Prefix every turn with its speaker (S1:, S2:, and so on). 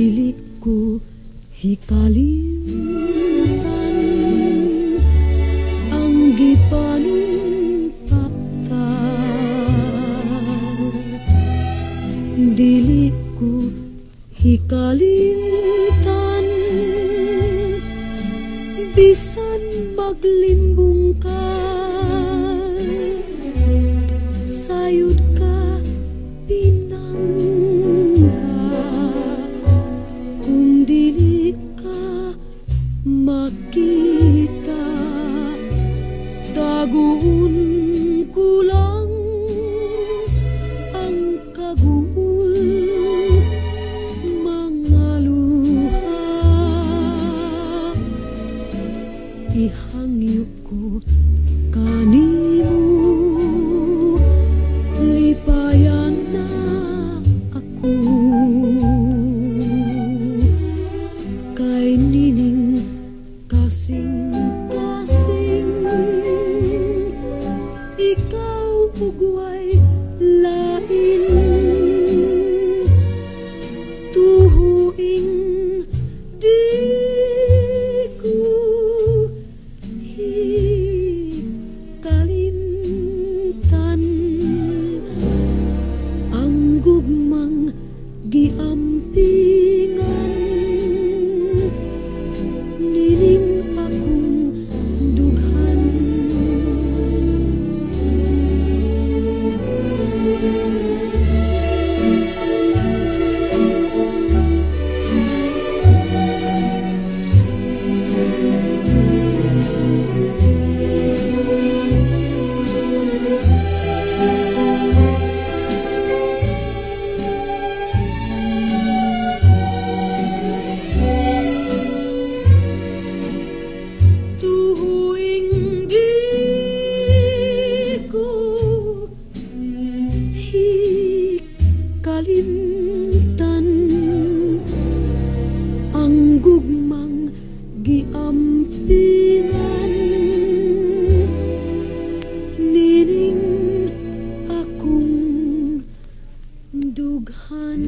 S1: Diliku hikalimtan anggi panumpakta. Diliku hikalimtan bisan maglimbung ka sayud ka pinangga kung dili ka makita taguun kulang ang kagul mga luha ihangyo ko kanimo lipayan na ako kay nining kasing-kasing ikaw ugway lain tuhuing di ko hikalimtan ang gugmang giampingan nining akong dughan. Tuhuing di ko hikalimtan ang gugmang giampingan nining akong dughan.